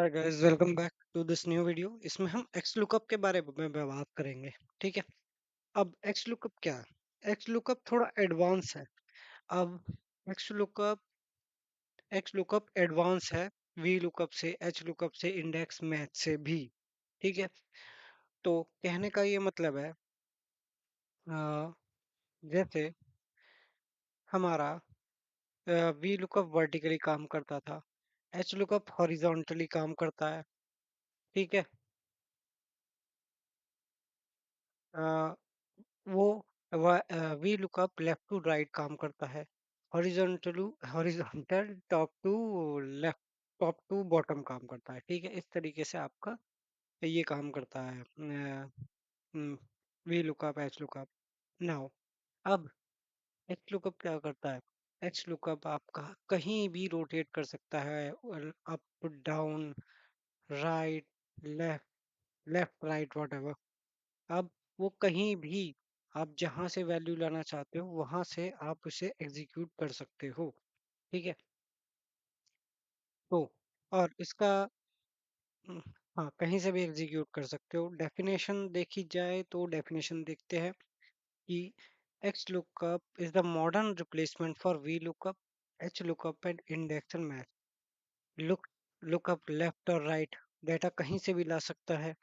Hi guys, welcome back to this new video. इसमें हम x lookup के बारे में बात करेंगे। ठीक है। अब एक्स लुकअप क्या है? एक्स लुकअप थोड़ा एडवांस है। अब X lookup X lookup advance है वी लुकअप से, एच लुकअप से, इंडेक्स मैच से भी। ठीक है। तो कहने का ये मतलब है, अ, जैसे हमारा वी लुकअप वर्टिकली काम करता था, एच लुकअप हॉरिजॉन्टली काम करता है। ठीक है। वो V lookup left to right काम करता है, horizontal horizontal top to left, top to bottom काम करता है। ठीक है। इस तरीके से आपका ये काम करता है V lookup, H lookup. Now अब एच लुकअप क्या करता है? एच लुकअप आपका कहीं भी रोटेट कर सकता है, up, down, right, left, left right what. अब वो कहीं भी आप जहां से वैल्यू लाना चाहते हो वहां से आप उसे एग्जीक्यूट कर सकते हो। ठीक है। तो और इसका हम्म, हाँ, कहीं से भी एग्जीक्यूट कर सकते हो। डेफिनेशन देखी जाए तो डेफिनेशन देखते हैं कि x lookup is the modern replacement for V lookup, H lookup and index and match. Look lookup left और राइट डेटा कहीं से भी ला सकता है।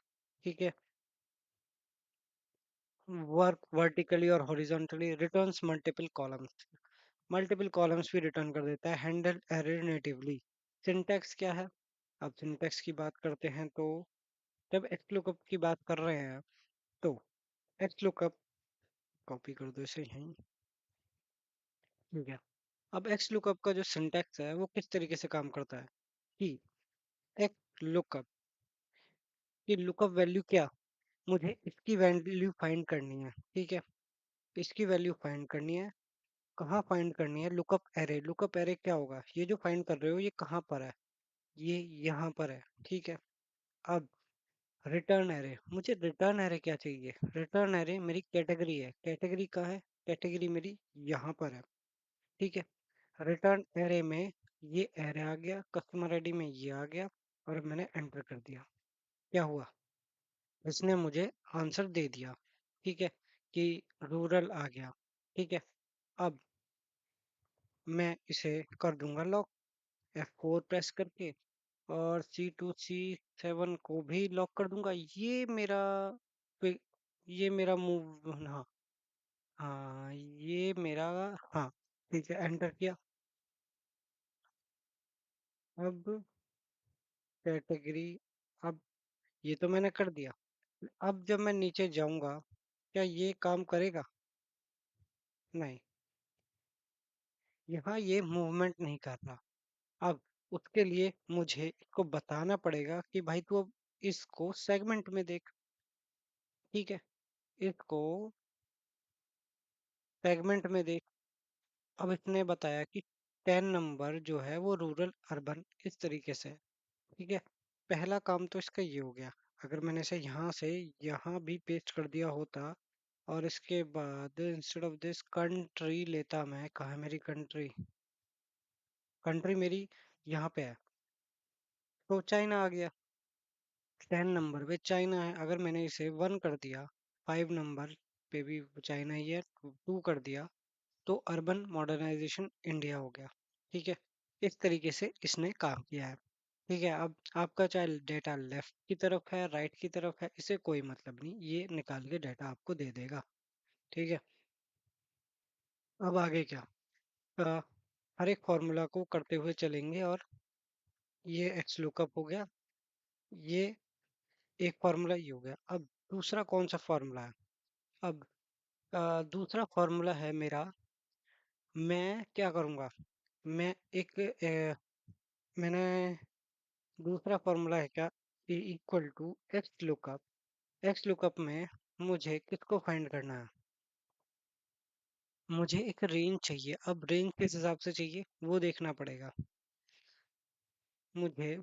ठीक है। वर्क वर्टिकली और horizontally, returns multiple columns, multiple columns भी रिटर्न कर देता है। Handle error natively. सिंटैक्स क्या है? अब सिंटैक्स की बात करते हैं तो जब एक्स लुकअप की बात कर रहे हैं तो एक्स लुकअप, कॉपी कर दो इसे यहीं। ठीक है। अब एक्स लुकअप का जो सिंटैक्स है वो किस तरीके से काम करता है कि एक्स लुकअप की लुकअप वैल्यू क्या, मुझे इसकी वैल्यू फाइंड करनी है। ठीक है। इसकी वैल्यू फाइंड करनी है। कहाँ फाइंड करनी है? Lookup array. लुकअप एरे क्या होगा? ये जो फाइंड कर रहे हो ये कहाँ पर है? ये यहाँ पर है। ठीक है। अब रिटर्न एरे, मुझे रिटर्न एरे क्या चाहिए? रिटर्न एरे मेरी कैटेगरी है। कैटेगरी कहाँ है? कैटेगरी मेरी यहाँ पर है। ठीक है। रिटर्न एरे में ये एरे आ गया, कस्टमर आईडी में ये आ गया, और मैंने एंटर कर दिया। क्या हुआ? इसने मुझे आंसर दे दिया। ठीक है, कि रूरल आ गया। ठीक है। अब मैं इसे कर दूंगा लॉक, F4 प्रेस करके, और C2 C7 को भी लॉक कर दूंगा। पे- ये मेरा मूव, हाँ, हाँ ये मेरा, हाँ, ठीक है, एंटर किया। अब कैटेगरी, अब ये तो मैंने कर दिया। अब जब मैं नीचे जाऊंगा, क्या ये काम करेगा? नहीं, यहाँ ये मूवमेंट नहीं कर रहा। अब उसके लिए मुझे इसको बताना पड़ेगा कि भाई तू अब इसको सेगमेंट में देख। ठीक है। इसको सेगमेंट में देख। अब इसने बताया कि 10 नंबर जो है वो रूरल अर्बन इस तरीके से है। ठीक है। पहला काम तो इसका ये हो गया। अगर मैंने इसे यहाँ से यहाँ भी पेस्ट कर दिया होता, और इसके बाद इंस्टेड ऑफ दिस कंट्री लेता मैं, कहाँ है मेरी कंट्री? कंट्री मेरी यहाँ पे है, तो चाइना आ गया। 10 नंबर पे चाइना है। अगर मैंने इसे 1 कर दिया, 5 नंबर पे भी चाइना ही है, 2 कर दिया, तो अर्बन मॉडर्नाइजेशन इंडिया हो गया। ठीक है। इस तरीके से इसने काम किया है। ठीक है। अब आपका चाहे डेटा लेफ्ट की तरफ है, राइट की तरफ है, इसे कोई मतलब नहीं, ये निकाल के डाटा आपको दे देगा। ठीक है। अब आगे क्या? अ, हर एक फॉर्मूला को करते हुए चलेंगे, और ये एक्स लुकअप हो गया। ये एक फार्मूला ये हो गया। अब दूसरा कौन सा फार्मूला है? अब दूसरा फार्मूला है मेरा, मैं क्या करूँगा? मैं एक मैंने दूसरा फॉर्मूला है क्या, A equal to X lookup. X lookup में मुझे किसको फाइंड करना है? मुझे एक रेंज चाहिए। अब रेंज किस हिसाब से चाहिए वो देखना पड़ेगा। मुझे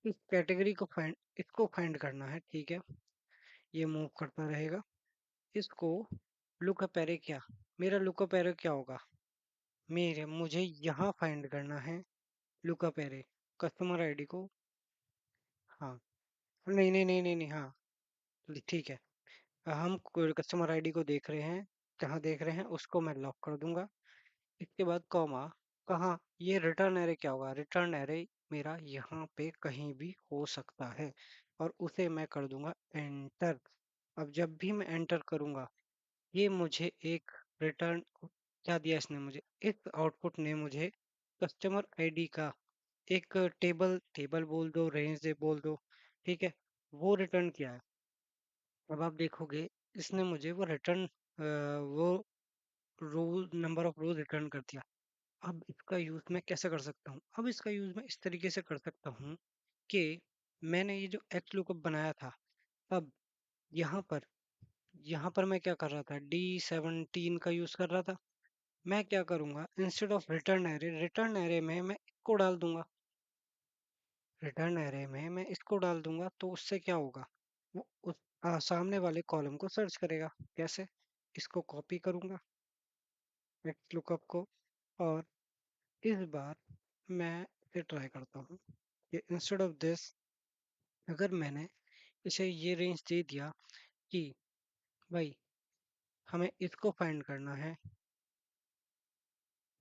इस कैटेगरी को फाइंड, इसको फाइंड करना है। ठीक है। ये मूव करता रहेगा। इसको लुकअप एरे क्या, मेरा लुकअप एरे क्या होगा? मेरे मुझे यहाँ फाइंड करना है लुकअप एरे। कस्टमर आईडी को, हाँ, नहीं नहीं नहीं नहीं नहीं, हाँ, ठीक है। हम कस्टमर आईडी को देख रहे हैं, जहाँ देख रहे हैं उसको मैं लॉक कर दूंगा। इसके बाद कॉमा, कहाँ, ये रिटर्न एरे क्या होगा, रिटर्न एरे मेरा यहाँ पे कहीं भी हो सकता है, और उसे मैं कर दूंगा एंटर। अब जब भी मैं एंटर करूंगा, ये मुझे एक रिटर्न, क्या दिया इसने मुझे, इस आउटपुट ने मुझे कस्टमर आईडी का एक टेबल, टेबल बोल दो, रेंज दे बोल दो, ठीक है, वो रिटर्न किया है। अब आप देखोगे, इसने मुझे वो रिटर्न, वो रो, नंबर ऑफ रोज रिटर्न कर दिया। अब इसका यूज मैं कैसे कर सकता हूँ, अब इसका यूज मैं इस तरीके से कर सकता हूँ कि मैंने ये जो एक्स लुकअप बनाया था, अब यहाँ पर, यहाँ पर मैं क्या कर रहा था, D17 का यूज कर रहा था। मैं क्या करूंगा, instead of return array, return array में मैं इसको डाल दूंगा, रिटर्न एरे में मैं इसको डाल दूंगा, तो उससे क्या होगा, वो उस सामने वाले कॉलम को सर्च करेगा। कैसे, इसको कॉपी करूंगा एक्स लुकअप को, और इस बार मैं इसे ट्राई करता हूँ कि इंस्टेड ऑफ दिस, अगर मैंने इसे ये रेंज दे दिया कि भाई हमें इसको फाइंड करना है,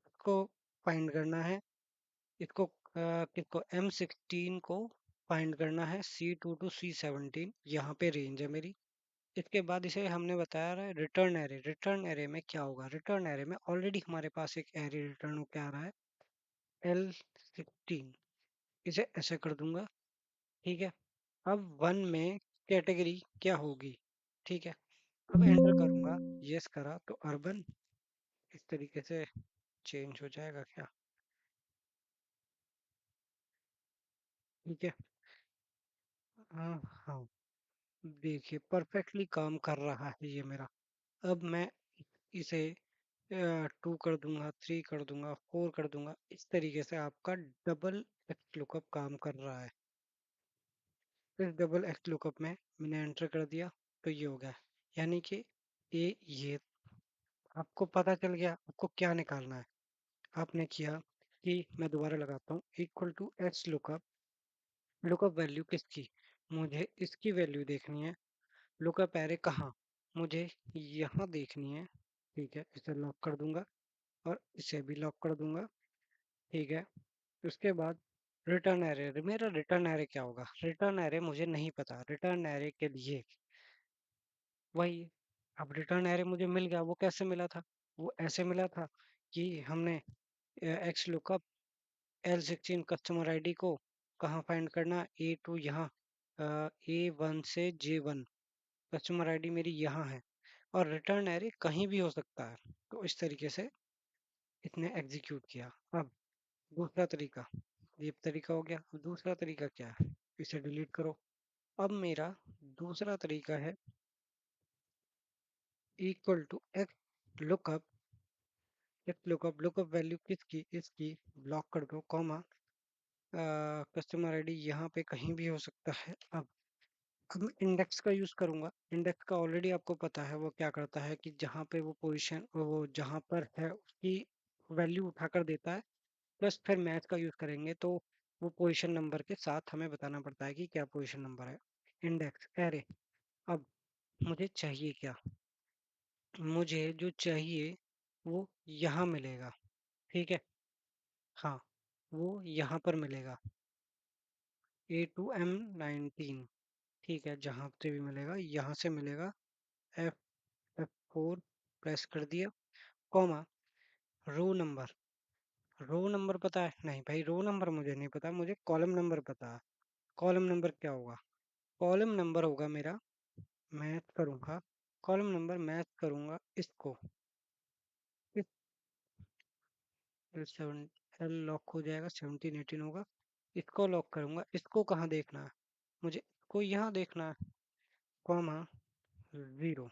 इसको फाइंड करना है, इसको किसको, M16 को फाइंड करना है, C2 to C17, यहाँ पे रेंज है मेरी। इसके बाद इसे हमने बताया रहा है रिटर्न एरे, रिटर्न एरे में क्या होगा, रिटर्न एरे में ऑलरेडी हमारे पास एक एरे रिटर्न होकर आ रहा है L16, इसे ऐसे कर दूंगा, ठीक है। अब वन में कैटेगरी क्या होगी, ठीक है, अब एंटर करूंगा, यस करा तो अर्बन इस तरीके से चेंज हो जाएगा क्या, ठीक है। हाँ हाँ, देखिए परफेक्टली काम कर रहा है ये मेरा। अब मैं इसे 2 कर दूंगा, 3 कर दूंगा, 4 कर दूंगा, इस तरीके से आपका डबल एक्स लुकअप काम कर रहा है। इस डबल एक्स लुकअप में मैंने एंटर कर दिया, तो ये हो गया, यानी कि ये आपको पता चल गया आपको क्या निकालना है। आपने किया कि मैं दोबारा लगाता हूँ, equal to X lookup, lookup value किसकी, मुझे इसकी वैल्यू देखनी है। लुकअप एरे कहाँ, मुझे यहाँ देखनी है, ठीक है, इसे लॉक कर दूंगा, और इसे भी लॉक कर दूंगा, ठीक है। उसके बाद रिटर्न एरे, मेरा रिटर्न एरे क्या होगा, रिटर्न एरे मुझे नहीं पता, रिटर्न एरे के लिए वही, अब रिटर्न एरे मुझे मिल गया, वो कैसे मिला था, वो ऐसे मिला था कि हमने x lookup L16 customer ID को कहाँ फाइंड करना, A2 यहाँ, A1 से J1, कस्टमर आईडी मेरी यहाँ है, और रिटर्न एरे कहीं भी हो सकता है, तो इस तरीके से इसने एग्जीक्यूट किया। अब दूसरा तरीका, ये तरीका हो गया, अब दूसरा तरीका क्या है, इसे डिलीट करो। अब मेरा दूसरा तरीका है equal to X lookup, X lookup, lookup value किसकी, इसकी, ब्लॉक कर दो, कॉमा, कस्टमर आईडी यहाँ पे कहीं भी हो सकता है। अब मैं इंडेक्स का यूज करूंगा, इंडेक्स का ऑलरेडी आपको पता है वो क्या करता है कि जहाँ पे वो पोजीशन, वो जहाँ पर है उसकी वैल्यू उठाकर देता है, प्लस फिर मैच का यूज करेंगे तो वो पोजीशन नंबर के साथ हमें बताना पड़ता है कि क्या पोजीशन नंबर है, इंडेक्स एरे। अब मुझे चाहिए क्या, मुझे जो चाहिए वो यहाँ मिलेगा, ठीक है, हाँ, वो यहाँ पर मिलेगा, A2M19, ठीक है, जहाँ से भी मिलेगा यहाँ से मिलेगा, F4 प्रेस कर दिया, comma, row number, row number पता है, नहीं भाई रो नंबर मुझे नहीं पता, मुझे कॉलम नंबर पता है। कॉलम नंबर क्या होगा, कॉलम नंबर होगा मेरा, मैच करूंगा, कॉलम नंबर मैच करूंगा इसको, सेवन, एल लॉक हो जाएगा, 17 18 होगा, इसको लॉक करूंगा, इसको कहाँ देखना है, मुझे इसको यहाँ देखना है, कॉमा, 0,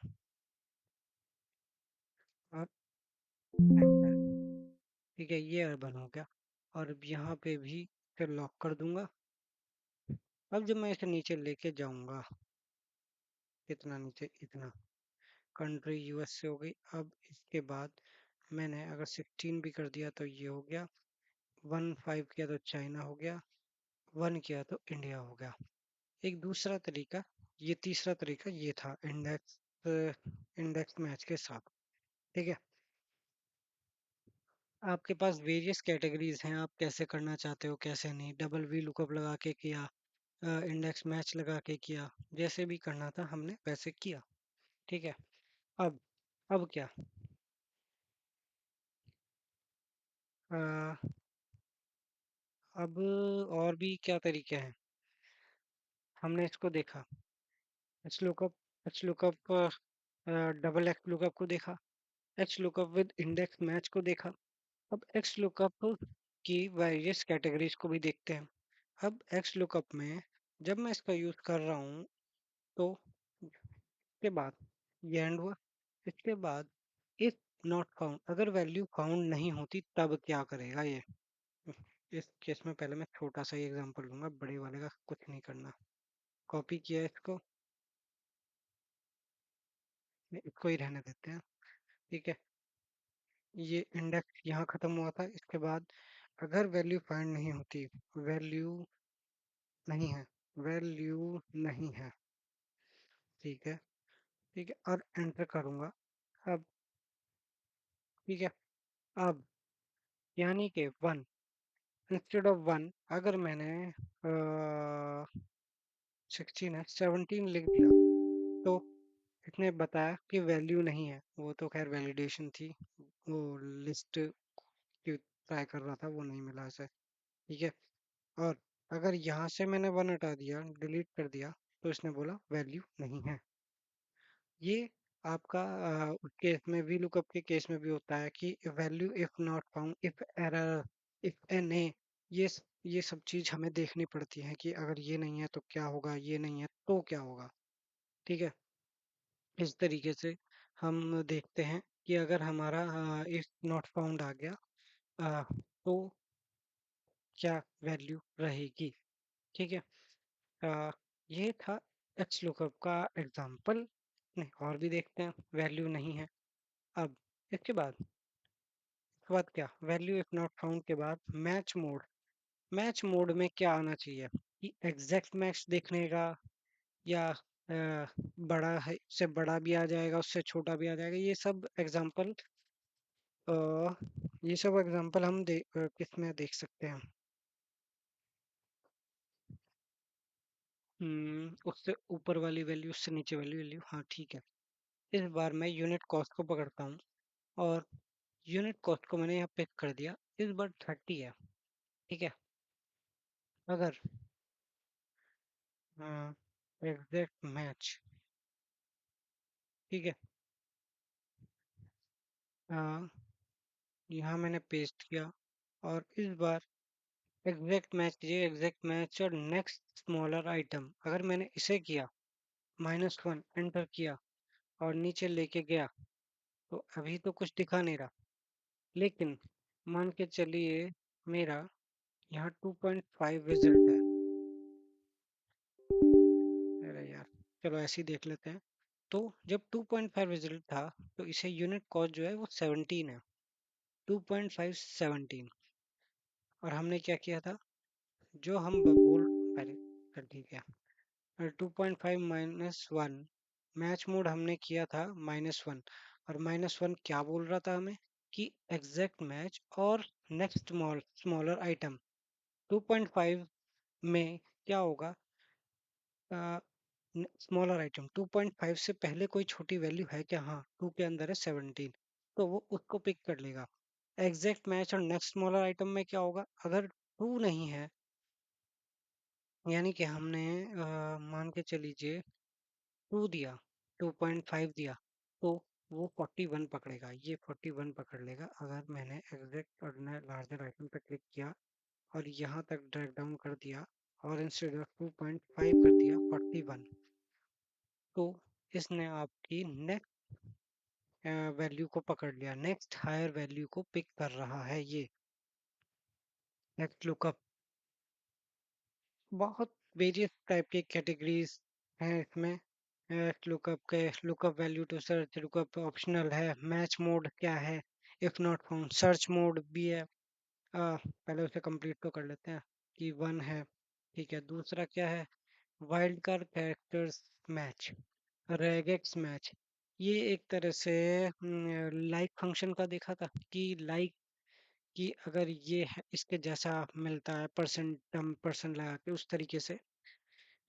और एंटर, ठीक है, ये अर्बन हो गया। और अब यहाँ पे भी फिर लॉक कर दूंगा। अब जब मैं इसे नीचे लेके जाऊंगा, कितना नीचे, इतना, कंट्री यूएसए हो गई। अब इसके बाद मैंने अगर 16 भी कर दिया तो ये हो गया, 15 किया तो चाइना हो गया, वन किया तो इंडिया हो गया। एक दूसरा तरीका, ये तीसरा तरीका ये था इंडेक्स, इंडेक्स मैच के साथ। ठीक है, आपके पास वेरियस कैटेगरीज हैं, आप कैसे करना चाहते हो कैसे नहीं, डबल वी लुकअप लगा के किया, इंडेक्स मैच लगा के किया, जैसे भी करना था हमने वैसे किया। ठीक है, अब अब क्या, अ, अब और भी क्या तरीके हैं, हमने इसको देखा, H lookup, H lookup, double x lookup को देखा, H lookup with index match को देखा। अब एक्स लुकअप की वेरियस कैटेगरीज को भी देखते हैं। अब एक्स लुकअप में जब मैं इसका यूज कर रहा हूँ तो इसके बाद ये एंड हुआ, इसके बाद इफ नॉट फाउंड, अगर वैल्यू फाउंड नहीं होती तब क्या करेगा ये। इस केस में पहले मैं छोटा सा ही एग्जांपल लूंगा, बड़े वाले का कुछ नहीं करना। कॉपी किया इसको, इसको ही रहने देते हैं। ठीक है, ये इंडेक्स यहाँ खत्म हुआ था, इसके बाद अगर वैल्यू फाइंड नहीं होती, वैल्यू नहीं है, वैल्यू नहीं है, ठीक है, ठीक है, और एंटर करूंगा। अब ठीक है, अब यानी कि वन इंस्टेड ऑफ वन, अगर मैंने 16 है 17 लिख दिया तो इसने बताया कि वैल्यू नहीं है। वो तो खैर वैलिडेशन थी, वो लिस्ट की ट्राई कर रहा था, वो नहीं मिला इसे। ठीक है, और अगर यहाँ से मैंने वन हटा दिया, डिलीट कर दिया, तो इसने बोला वैल्यू नहीं है। ये आपका उस केस में वी लुकअप के केस में भी होता है कि value if not found, if error, if N A, ये सब चीज हमें देखनी पड़ती है कि अगर ये नहीं है तो क्या होगा, ये नहीं है तो क्या होगा। ठीक है, इस तरीके से हम देखते हैं कि अगर हमारा इफ नॉट फाउंड आ गया तो क्या वैल्यू रहेगी। ठीक है, अ, ये था एच लुकअप का एग्जांपल। नहीं, और भी देखते हैं, वैल्यू नहीं है। अब इसके बाद क्या, वैल्यू इफ नॉट फाउंड के बाद मैच मोड, मैच मोड में क्या आना चाहिए कि एग्जैक्ट मैच देखने का, या बड़ा है से बड़ा भी आ जाएगा, उससे छोटा भी आ जाएगा, ये सब एग्जांपल हम किस में देख सकते हैं। उससे ऊपर वाली वैल्यू, उससे नीचे वाली वैल्यू, हाँ ठीक है। इस बार मैं यूनिट कॉस्ट को पकड़ता हूँ, और यूनिट कॉस्ट को मैंने यहाँ पिक कर दिया, इस बार 30 है। ठीक है, अगर एग्जैक्ट मैच, ठीक है, अ, यहाँ मैंने पेस्ट किया, और इस बार एग्जैक्ट मैच कीजिए, एग्जैक्ट मैच और नेक्स्ट स्मॉलर आइटम, अगर मैंने इसे किया -1 एंटर किया और नीचे लेके गया, तो अभी तो कुछ दिखा नहीं रहा, लेकिन मान के चलिए मेरा यहाँ 2.5 रिजल्ट है। अरे यार, चलो ऐसे ही देख लेते हैं। तो जब 2.5 रिजल्ट था, तो इसे यूनिट कॉस्ट जो है वो 17 है, 2.5 17। और हमने क्या किया था, जो हम बोल पहले, चल ठीक है, 2.5 -1, मैच मोड हमने किया था -1, और -1 क्या बोल रहा था हमें कि एग्जैक्ट मैच और नेक्स्ट स्मॉलर आइटम। 2.5 में क्या होगा, स्मॉलर आइटम 2.5 से पहले कोई छोटी वैल्यू है क्या, हाँ 2 के अंदर है 17, तो वो उसको पिक कर लेगा। एग्जैक्ट मैच और नेक्स्ट स्मॉलर आइटम में क्या होगा, अगर 2 नहीं है, यानी कि हमने मान के चलीजिए 2 दिया, 2.5 दिया, तो वो 41 पकड़ेगा, ये 41 पकड़ लेगा। अगर मैंने एग्जैक्ट और लार्जर आइटम पे क्लिक किया और यहाँ तक ड्रैग डाउन कर दिया, और इंस्टेड ऑफ 2.5 कर दिया 41, तो इसने आपकी नेक्स्ट वैल्यू को पकड़ लिया, नेक्स्ट हायर वैल्यू को पिक कर रहा है ये। नेक्स्ट लुकअप, बहुत वेरियस टाइप के कैटेगरीज हैं इसमें। लुकअप के, lookup value to search, lookup optional है, मैच मोड क्या है, if not found, search mode भी है। पहले उसे कंप्लीट तो कर लेते हैं कि वन है, ठीक है, दूसरा क्या है? Wild card characters match, regex match. ये एक तरह से लाइक फंक्शन का देखा था कि लाइक कि अगर ये है इसके जैसा मिलता है परसेंट टर्म परसेंट लगा के उस तरीके से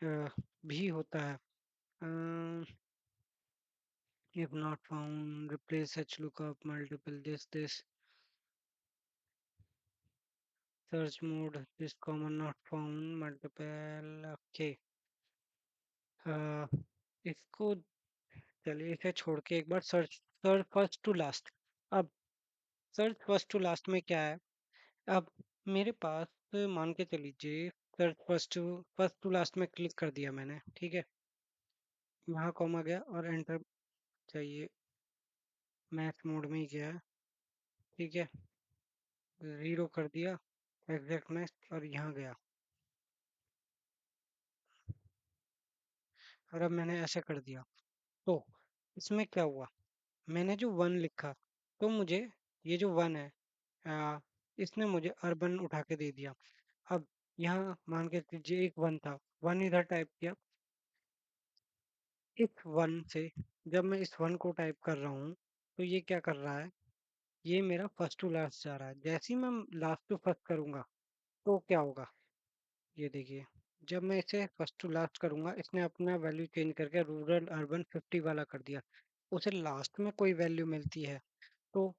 भी होता है। If not found replace H lookup multiple this search mode this common not found multiple. Okay, इसको चलिए इसे छोड़ के एक बार search search first to last. अब सर्च फर्स्ट टू लास्ट में क्या है? अब मेरे पास मान के चलीजिए सर्च फर्स्ट टू लास्ट में क्लिक कर दिया मैंने, ठीक है। यहाँ कॉमा गया और एंटर चाहिए, मैथ मोड में ही गया है, ठीक है। जीरो कर दिया एग्जैक्ट मैथ और यहाँ गया। और अब मैंने ऐसे कर दिया तो इसमें क्या हुआ? मैंने जो वन लिखा तो मुझे ये जो वन है इसने मुझे अर्बन उठा के दे दिया। अब यहाँ मान के चलिए एक वन था, वन इधर टाइप किया। इस वन से जब मैं इस वन को टाइप कर रहा हूँ तो ये क्या कर रहा है? ये मेरा फर्स्ट टू लास्ट जा रहा है। जैसे ही मैं लास्ट टू फर्स्ट करूंगा तो क्या होगा? ये देखिए, जब मैं इसे फर्स्ट टू लास्ट करूंगा इसने अपना वैल्यू चेंज करके रूरल अर्बन 50 वाला कर दिया। उसे लास्ट में कोई वैल्यू मिलती है तो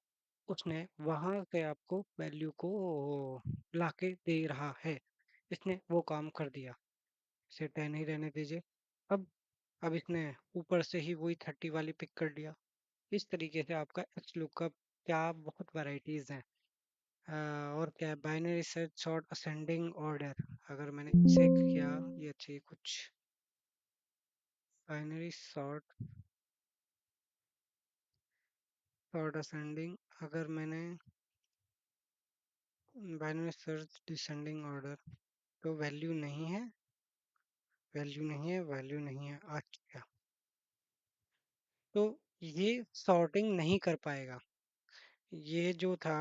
उसने वहां से आपको वैल्यू को लाके दे रहा है। इसने वो काम कर दिया। इसे 10 ही रहने दीजिए। अब अब इसने ऊपर से ही वही 30 वाली पिक कर लिया। इस तरीके से आपका एच लुकअप क्या बहुत वैरायटीज हैं। और क्या है? Binary search sort ascending order. अगर मैंने इसे किया, ये चाहिए कुछ बाइनरी सॉर्ट सॉर्ट असेंडिंग। अगर मैंने बाइनरी सर्च डिसेंडिंग ऑर्डर तो वैल्यू नहीं है, वैल्यू नहीं है, वैल्यू नहीं है। अच्छा, तो ये सॉर्टिंग नहीं कर पाएगा। ये जो था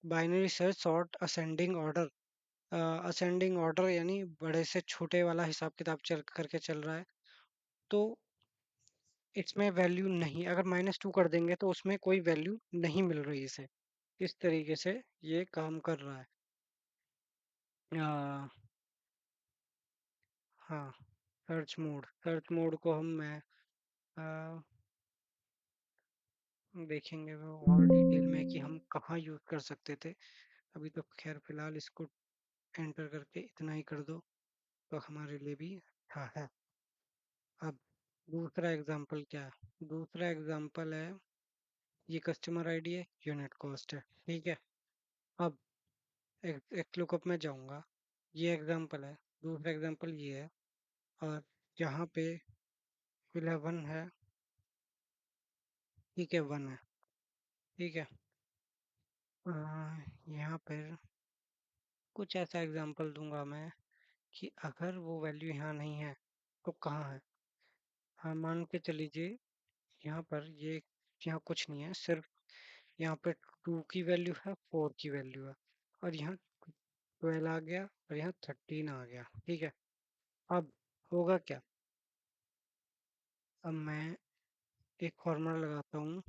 binary search sort ascending order, ascending order यानी बड़े से छोटे वाला हिसाब किताब चल करके चल रहा है। तो इसमें वैल्यू नहीं, अगर -2 कर देंगे तो उसमें कोई वैल्यू नहीं मिल रही इसे। इस तरीके से ये काम कर रहा है। आ, हाँ, सर्च मोड को हम मैं आ, देखेंगे वो और डिटेल में कि हम कहाँ यूज कर सकते थे। अभी तो खैर फिलहाल इसको एंटर करके इतना ही कर दो तो हमारे लिए भी अच्छा है। अब दूसरा एग्जांपल क्या है? दूसरा एग्जांपल है, ये कस्टमर आईडी है, यूनिट कॉस्ट है, ठीक है। अब एक लुकअप में जाऊंगा, ये एग्जांपल है। दूसरा एग्जांपल ये है और यहाँ पे 11 है, ठीक है, 1 है, ठीक है। अ, यहाँ पर कुछ ऐसा एग्जांपल दूंगा मैं कि अगर वो वैल्यू यहाँ नहीं है तो कहाँ है? हाँ, मान के चलीजिए यहाँ पर ये यहाँ कुछ नहीं है, सिर्फ यहाँ पे 2 की वैल्यू है, 4 की वैल्यू है और यहाँ 12 आ गया और यहाँ 13 आ गया, ठीक है। अब होगा क्या? अब मैं एक फॉर्मूला लगाता हूँ।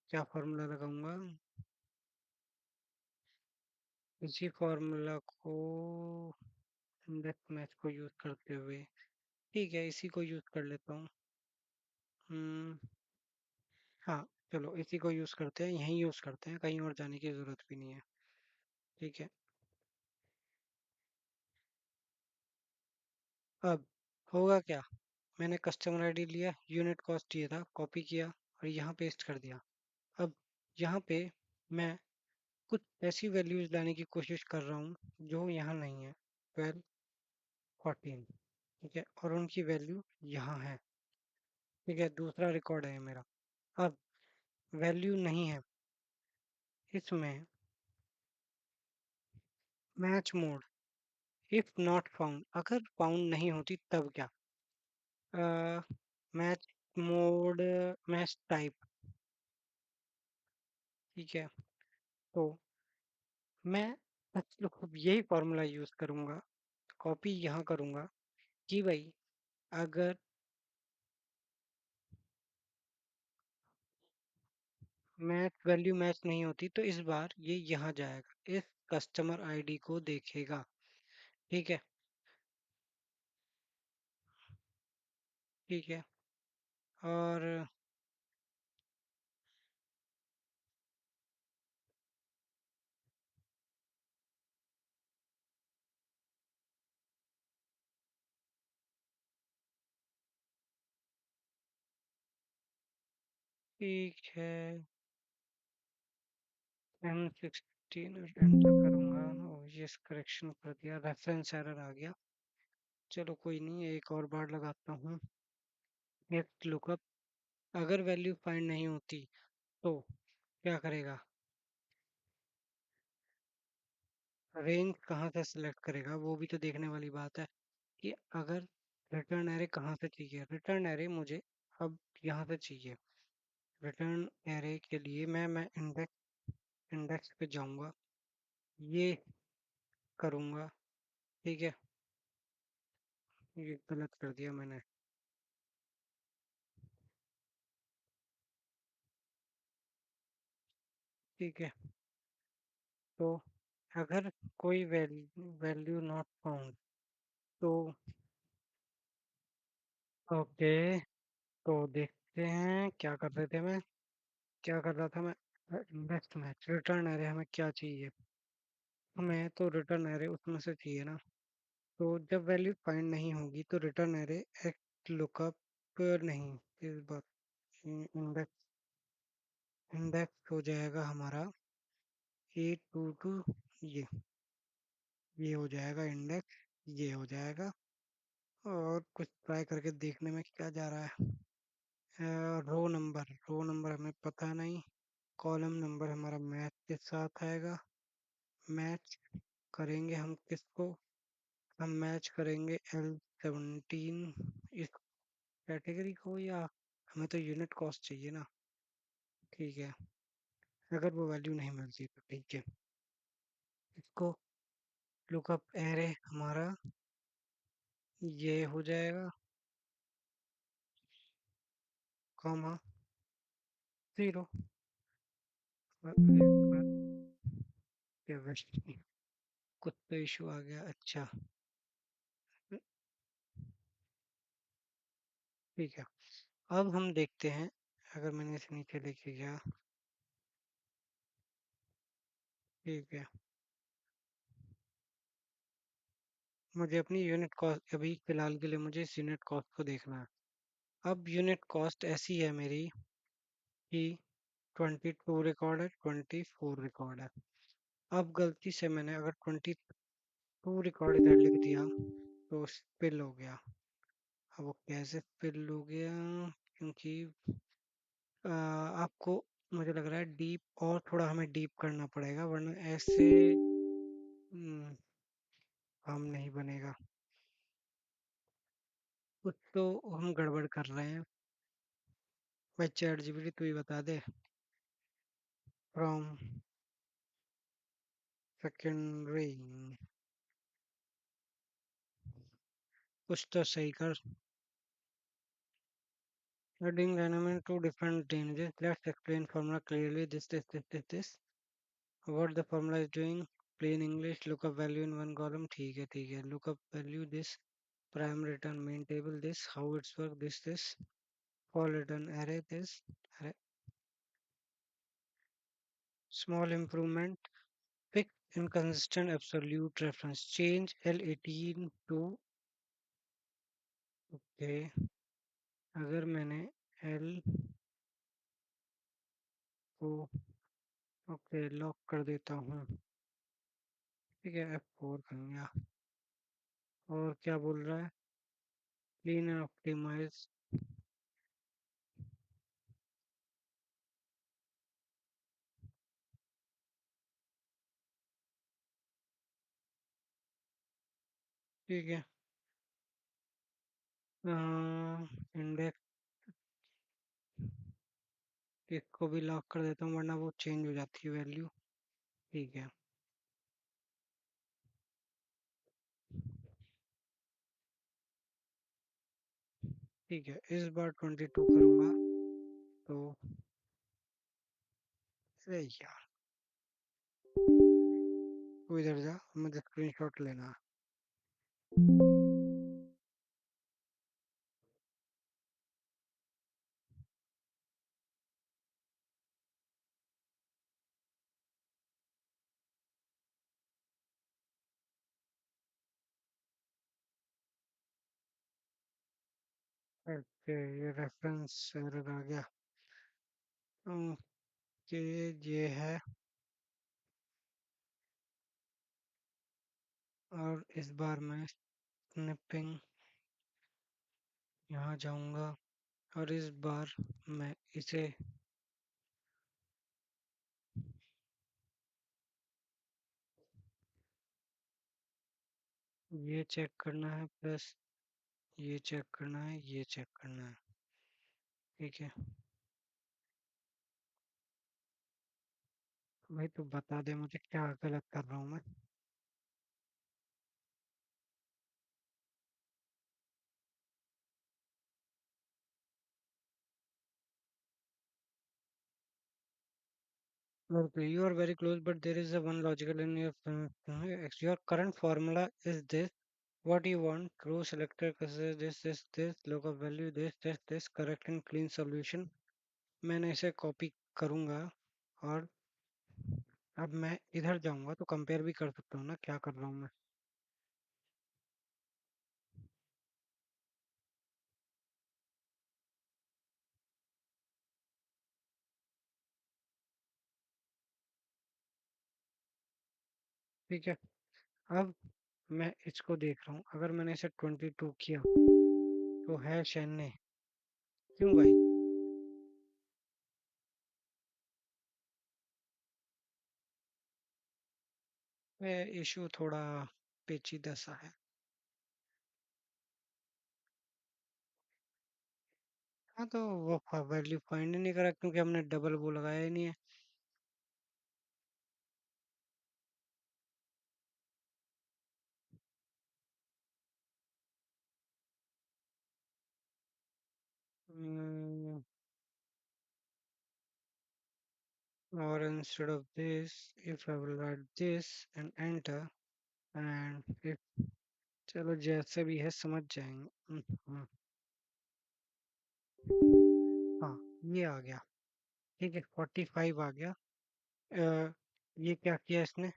क्या फॉर्मूला लगाऊंगा? इसी फॉर्मूला को इंडेक्स मैच को यूज करते हुए, ठीक है, इसी को यूज कर लेता हूँ। हम्म, हाँ, चलो इसी को यूज करते हैं, यहीं यूज करते हैं, कहीं और जाने की जरूरत भी नहीं है, ठीक है। अब होगा क्या? मैंने कस्टमर आईडी लिया, यूनिट कॉस्ट ये था, कॉपी किया और यहाँ पेस्ट कर दिया। अब यहाँ पे मैं कुछ ऐसी वैल्यूज लाने की कोशिश कर रहा हूँ जो यहाँ नहीं है। 12, 14, ठीक है, और उनकी वैल्यू यहाँ है, ठीक है। दूसरा रिकॉर्ड है ये मेरा। अब वैल्यू नहीं है इसमें, match mode if not found, अगर फाउंड नहीं होती तब क्या? मैच मोड, मैच टाइप, ठीक है। तो मैं अच्छा, तो यही फॉर्मूला यूज करूंगा, कॉपी यहाँ करूंगा कि भाई अगर मैच वैल्यू मैच नहीं होती तो इस बार ये यहाँ जाएगा, इस कस्टमर आईडी को देखेगा। ठीक है। ठीक है। और ठीक है, M16 एंटर करूंगा। और ये करेक्शन कर दिया, रेफरेंस एरर आ गया। चलो कोई नहीं, एक और बार लगाता हूँ। नेक्स्ट लुकअप, अगर वैल्यू फाइंड नहीं होती तो क्या करेगा? रेंज कहाँ से सिलेक्ट करेगा वो भी तो देखने वाली बात है, कि अगर रिटर्न एरे कहाँ से चाहिए। रिटर्न एरे मुझे अब यहाँ से चाहिए। रिटर्न एरे के लिए मैं इंडेक्स पे जाऊंगा, ये करूंगा। ठीक है, ये गलत कर दिया मैंने। ठीक है, तो अगर कोई वैल्यू नॉट फाउंड तो ओके, तो देखते हैं क्या कर रहे थे मैं, क्या कर रहा था मैं। इंडेक्स मैच रिटर्न एरे हमें क्या चाहिए? हमें तो रिटर्न एरे उसमें से चाहिए ना। तो जब वैल्यू फाइंड नहीं होगी तो रिटर्न एरे एक्ट लुकअप नहीं, इस बात इंडेक्स इंडेक्स हो जाएगा हमारा A22। ये ये हो जाएगा इंडेक्स, ये हो जाएगा। और कुछ ट्राई करके देखने में क्या जा रहा है। रो नंबर हमें पता नहीं। कॉलम नंबर हमारा मैच के साथ आएगा। मैच करेंगे हम किसको? हम मैच करेंगे L17 इस कैटेगरी को, या हमें तो यूनिट कॉस्ट चाहिए ना। ठीक है, अगर वो वैल्यू नहीं मिलती तो ठीक है, इसको लुकअप एरे हमारा ये हो जाएगा, कॉमा 0। कुछ तो इशू आ गया। अच्छा, ठीक है, अब हम देखते हैं। अगर मैंने इसे नीचे लेके गया, ठीक है, मुझे अपनी यूनिट कॉस्ट अभी फिलहाल के लिए मुझे इस यूनिट कॉस्ट को देखना है। अब यूनिट कॉस्ट ऐसी है मेरी कि 22 रिकॉर्ड है, 24 रिकॉर्ड है। अब गलती से मैंने अगर 22 रिकॉर्ड इधर लिख दिया तो स्पिल हो गया। अब वो कैसे स्पिल हो गया? क्योंकि आपको, मुझे लग रहा है डीप, और थोड़ा हमें डीप करना पड़ेगा वरना ऐसे काम नहीं बनेगा। कुछ तो हम गड़बड़ कर रहे हैं। भाई चैट जीपीटी तू ही बता दे। फ्रॉम सेकेंडरी, कुछ तो सही कर। Adding dynamic to different ranges. Let's explain formula clearly. This. What the formula is doing? Plain English. Lookup value in one column. ठीक है, ठीक है. Lookup value this. Prime return main table this. How it's work this. For return array this. Array. Small improvement. Pick inconsistent absolute reference. Change L18 to, okay. अगर मैंने L को okay lock कर देता हूँ। ठीक है, F4 कर गया। और क्या बोल रहा है? Clean and optimise. ठीक है, इंडेक्स इसको भी लॉक कर देता हूँ वरना वो चेंज हो जाती है वैल्यू। ठीक है, ठीक है, इस बार 22 करूंगा तो। अरे यार, तू इधर जा, मुझे स्क्रीनशॉट लेना। ओके, ये रेफरेंस एरर आ गया। ओके, ये है। और इस बार मैं स्निपिंग यहाँ जाऊंगा, और इस बार मैं इसे ये चेक करना है, प्लस ये चेक करना है, ये चेक करना है। ठीक है भाई, तू बता दे मुझे क्या गलत कर रहा हूँ मैं। Okay, you are very close, but there is a one logical in your your current formula is this. What you want? True selector consider this local value this correct and clean solution. मैंने इसे copy करूंगा, और अब मैं इधर जाऊंगा तो compare भी कर सकता हूँ ना क्या कर रहा हूँ मैं। ठीक है, अब मैं इसको देख रहा हूँ, अगर मैंने इसे 22 किया तो है शैन्य। क्यों भाई? इशू थोड़ा पेचीदा सा है। हाँ, तो वो वैल्यू फाइंड ही नहीं करा क्योंकि हमने डबल वो लगाया ही नहीं है। Mm, or instead of this, if I will write this and enter, and if, चलो जैसे भी है समझ जाएंगे। हाँ, ये आ गया। ठीक है, 45 आ गया। ये क्या किया इसने?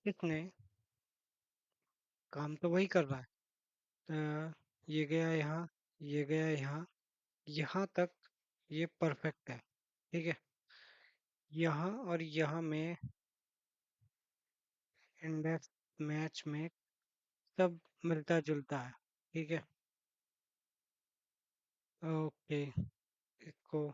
इसने काम तो वही कर रहा है। ये गया यहाँ, ये गया यहाँ, यहाँ तक ये परफेक्ट है। ठीक है, यहाँ और यहाँ में इंडेक्स मैच में सब मिलता जुलता है। ठीक है, ओके, इसको।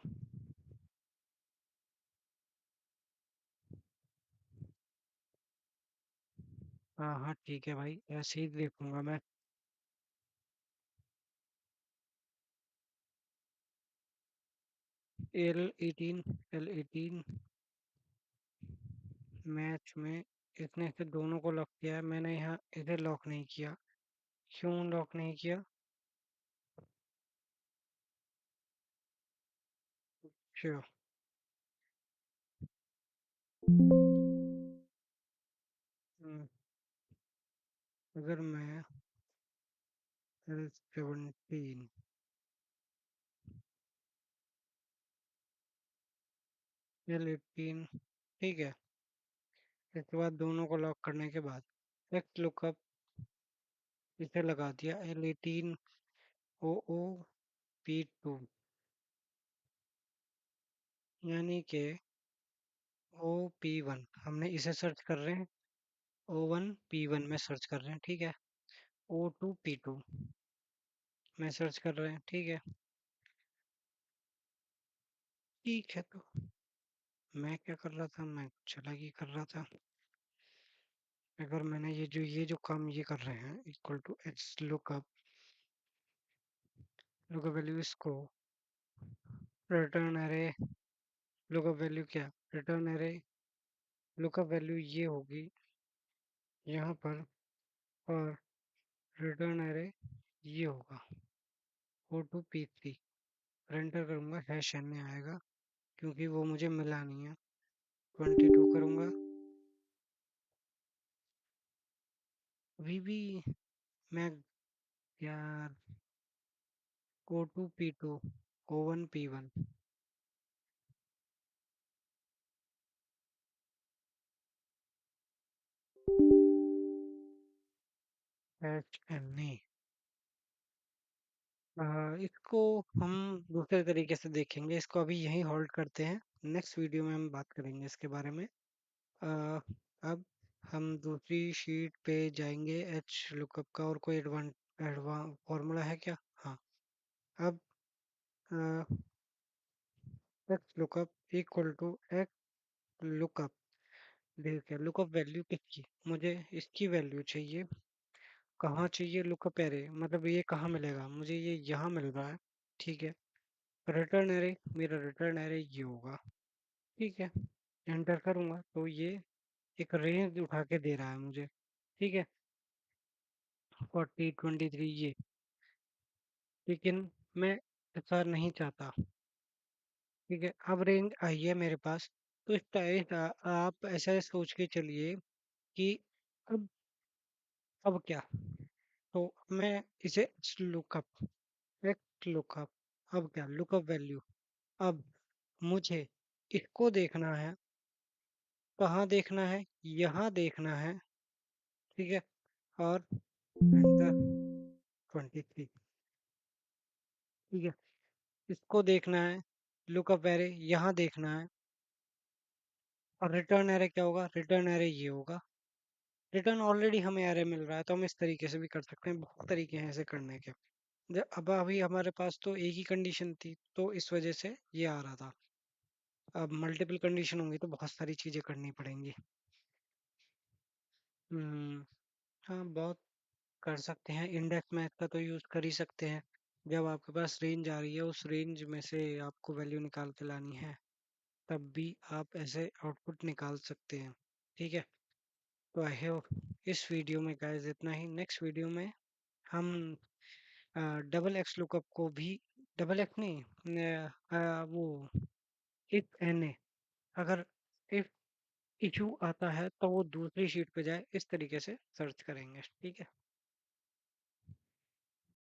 हाँ हाँ, ठीक है भाई, ऐसे ही देखूंगा मैं। L18 मैच में इसने से दोनों को लॉक किया है, मैंने यहाँ इसे लॉक नहीं किया। क्यों लॉक नहीं किया? श्योर। अगर मैं L17 L18, ठीक है, इसके बाद दोनों को लॉक करने के बाद नेक्स्ट लुकअप इसे लगा दिया, L18 OOP2, यानी कि OP1 हमने इसे सर्च कर रहे हैं, O1P1 में सर्च कर रहे हैं। ठीक है, O2P2 में सर्च कर रहे हैं। ठीक है, ठीक है, तो मैं क्या कर रहा था, मैं कुछ अलग ही कर रहा था। अगर मैंने ये जो काम ये कर रहे हैं, equal to X lookup value इसको, रिटर्न एरे लुकअप वैल्यू क्या, रिटर्न एरे लुकअप वैल्यू ये होगी यहाँ पर, और रिटर्न एरे ये होगा। O2P3 एंटर करूंगा, हैश एन आएगा क्योंकि वो मुझे मिला नहीं है। 22 करूंगा, अभी भी मैं, यार, O2P2 O1P1 hash N A. इसको हम दूसरे तरीके से देखेंगे, इसको अभी यहीं होल्ड करते हैं, नेक्स्ट वीडियो में हम बात करेंगे इसके बारे में। अ, अब हम दूसरी शीट पे जाएंगे। एच लुकअप का और कोई एडवांस फॉर्मूला है क्या? हाँ। अब X lookup equal to X lookup, देखिए लुकअप वैल्यू किसकी, मुझे इसकी वैल्यू चाहिए। कहाँ चाहिए लुकअप एरे, मतलब ये कहाँ मिलेगा मुझे, ये यहाँ मिल रहा है। ठीक है, रिटर्न एरे, मेरा रिटर्न एरे ये होगा। ठीक है, एंटर करूंगा तो ये एक रेंज उठा के दे रहा है मुझे। ठीक है, 40 23 ये, लेकिन मैं ऐसा नहीं चाहता। ठीक है, अब रेंज आई है मेरे पास, तो इस टाइप आप ऐसा सोच के चलिए कि अब अब क्या, तो मैं इसे लुकअप, एक लुकअप, अब क्या लुकअप वैल्यू, अब मुझे इसको देखना है, कहाँ देखना है, यहाँ देखना है। ठीक है, और एंटर 23। ठीक है, इसको देखना है, लुकअप एरे यहाँ देखना है, और रिटर्न एरे क्या होगा, रिटर्न एरे ये होगा। रिटर्न ऑलरेडी हमें एरे मिल रहा है, तो हम इस तरीके से भी कर सकते हैं, बहुत तरीके हैं ऐसे करने के। अब अभी हमारे पास तो एक ही कंडीशन थी, तो इस वजह से ये आ रहा था। अब मल्टीपल कंडीशन होंगी तो बहुत सारी चीजें करनी पड़ेंगी। हम्म, हाँ, बहुत कर सकते हैं, इंडेक्स मैथ का तो यूज कर ही सकते हैं। जब आपके पास रेंज आ रही है, उस रेंज में से आपको वैल्यू निकाल के लानी है, तब भी आप ऐसे आउटपुट निकाल सकते हैं। ठीक है, तो आई होप इस वीडियो में गाइस इतना ही। नेक्स्ट वीडियो में हम डबल एक्स लुकअप को भी, डबल एक्स नहीं, वो इफ एन ए, अगर इफ इशू आता है तो वो दूसरी शीट पे जाए, इस तरीके से सर्च करेंगे। ठीक है।